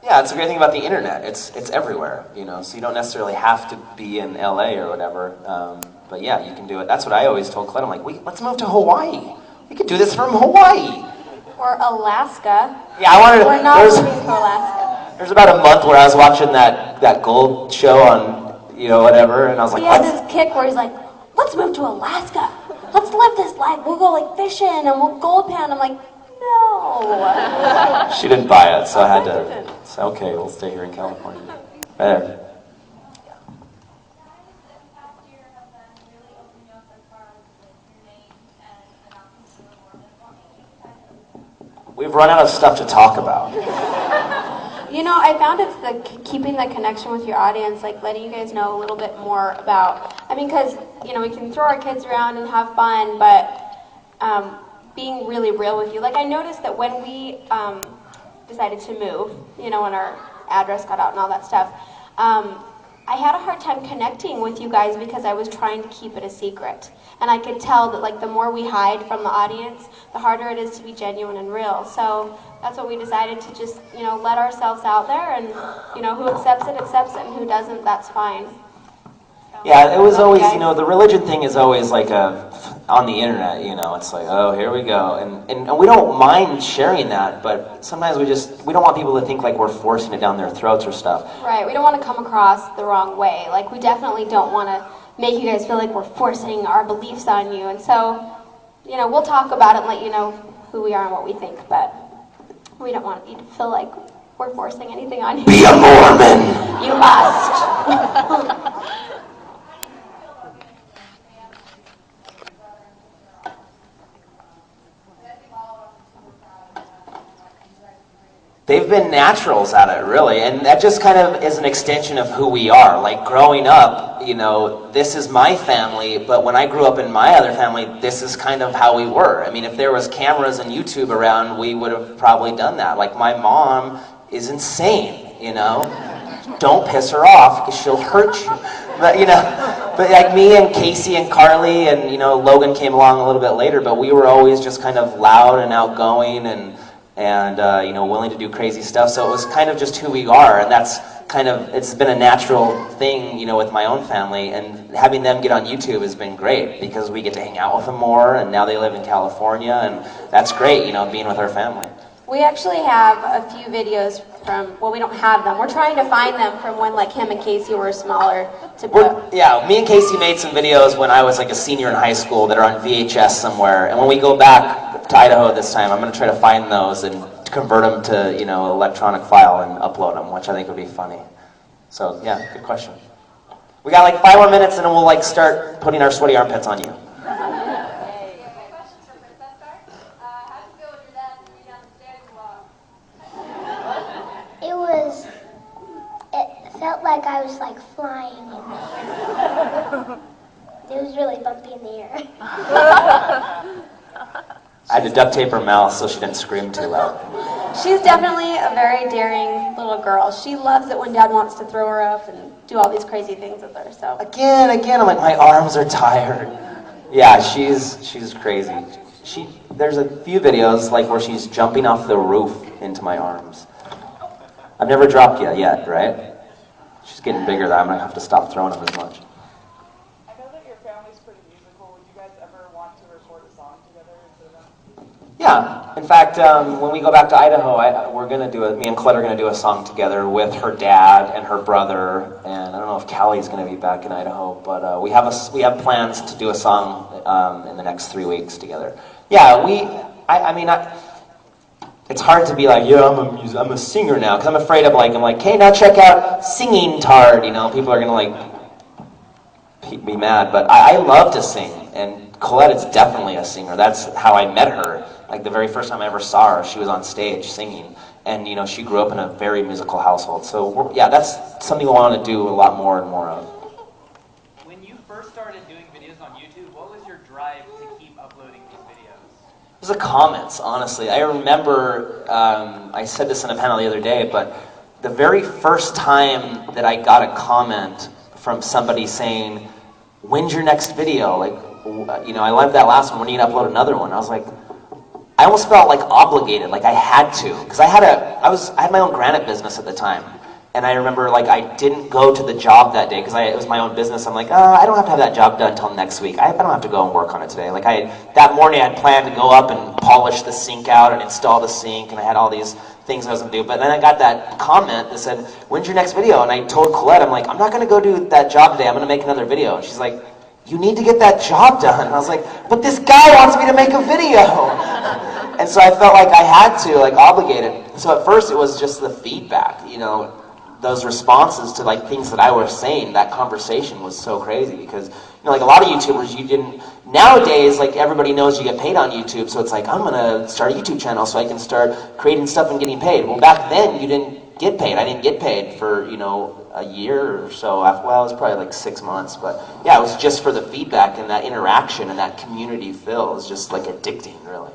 Yeah, it's a great thing about the internet. It's everywhere, you know, so you don't necessarily have to be in LA or whatever. But yeah, you can do it. That's what I always told Colette. I'm like, let's move to Hawaii. We could do this from Hawaii. Or Alaska. Yeah, I wanted to. We're not moving to Alaska. There's about a month where I was watching that gold show on, you know, whatever, and I was like, he had this kick where he's like, let's move to Alaska. Let's live this life. We'll go like fishing and we'll gold pan. I'm like, no. She didn't buy it, so I had to say, okay, we'll stay here in California. There. We've run out of stuff to talk about. You know, I found it's keeping the connection with your audience, like letting you guys know a little bit more about, I mean, because, you know, we can throw our kids around and have fun, but being really real with you. Like, I noticed that when we decided to move, you know, when our address got out and all that stuff, I had a hard time connecting with you guys because I was trying to keep it a secret. And I could tell that, like, the more we hide from the audience, the harder it is to be genuine and real. So that's what we decided to just, you know, let ourselves out there, and, you know, who accepts it, and who doesn't, that's fine. So, yeah, it was always, you know, the religion thing is always like on the internet, you know, it's like, oh, here we go. And we don't mind sharing that, but sometimes we don't want people to think like we're forcing it down their throats or stuff. Right, we don't want to come across the wrong way. Like, we definitely don't want to make you guys feel like we're forcing our beliefs on you. And so, you know, we'll talk about it and let you know who we are and what we think, but we don't want you to feel like we're forcing anything on you. Be a Mormon! You must. They've been naturals at it, really, and that just kind of is an extension of who we are. Like, growing up, you know, this is my family, but when I grew up in my other family, this is kind of how we were. I mean, if there was cameras and YouTube around, we would have probably done that. Like, my mom is insane, you know? Don't piss her off, because she'll hurt you. But, you know, but like me and Casey and Carly and, you know, Logan came along a little bit later, but we were always just kind of loud and outgoing and you know, willing to do crazy stuff. So it was kind of just who we are, and that's kind of, it's been a natural thing, you know, with my own family, and having them get on YouTube has been great because we get to hang out with them more, and now they live in California, and that's great, you know, being with our family. We actually have a few videos from, well, we don't have them. We're trying to find them from when, like, him and Casey were smaller to put. Yeah, me and Casey made some videos when I was like a senior in high school that are on VHS somewhere, and when we go back to Idaho this time, I'm going to try to find those and convert them to, you know, electronic file and upload them, which I think would be funny. So, yeah, good question. We got like 5 more minutes and then we'll like start putting our sweaty armpits on you. It felt like I was like flying in the air. It was really bumpy in the air. I had to duct tape her mouth so she didn't scream too loud. She's definitely a very daring little girl. She loves it when Dad wants to throw her up and do all these crazy things with her. So again, I'm like, my arms are tired. Yeah, she's crazy. There's a few videos like where she's jumping off the roof into my arms. I've never dropped yet, right? She's getting bigger. I'm gonna have to stop throwing them as much. I know that your family's pretty musical. Would you guys ever want to record a song together for them? Yeah. In fact, when we go back to Idaho, me and Colette are gonna do a song together with her dad and her brother, and I don't know if Callie's gonna be back in Idaho, but we have plans to do a song in the next 3 weeks together. Yeah, it's hard to be like, yeah, I'm a singer now, because I'm afraid of I'm like, hey, now check out Singing Tard, you know, people are gonna like be mad, but I love to sing, and Colette is definitely a singer. That's how I met her. Like the very first time I ever saw her, she was on stage singing, and you know, she grew up in a very musical household. So yeah, that's something we want to do a lot more and more of. When you first started doing videos on YouTube, what was your drive to keep uploading these videos? It was the comments, honestly. I remember, I said this in a panel the other day, but the very first time that I got a comment from somebody saying, when's your next video? Like, you know, I loved that last one, when are you gonna upload another one? I was like, I almost felt like obligated, like I had to, because I had my own granite business at the time. And I remember, like, I didn't go to the job that day because it was my own business. I'm like, I don't have to have that job done until next week. I don't have to go and work on it today. Like, that morning I had planned to go up and polish the sink out and install the sink, and I had all these things I was going to do. But then I got that comment that said, when's your next video? And I told Colette, I'm like, I'm not going to go do that job today. I'm going to make another video. And she's like, you need to get that job done. And I was like, but this guy wants me to make a video. And so I felt like I had to, like, obligated. So at first it was just the feedback, you know, those responses to like things that I was saying. That conversation was so crazy because, you know, like a lot of YouTubers, you didn't, nowadays, like everybody knows you get paid on YouTube, so it's like, I'm gonna start a YouTube channel so I can start creating stuff and getting paid. Well, back then you didn't get paid. I didn't get paid for, you know, a year or so. Well, it was probably like 6 months, but yeah, it was just for the feedback and that interaction and that community feel. It was just like addicting, really.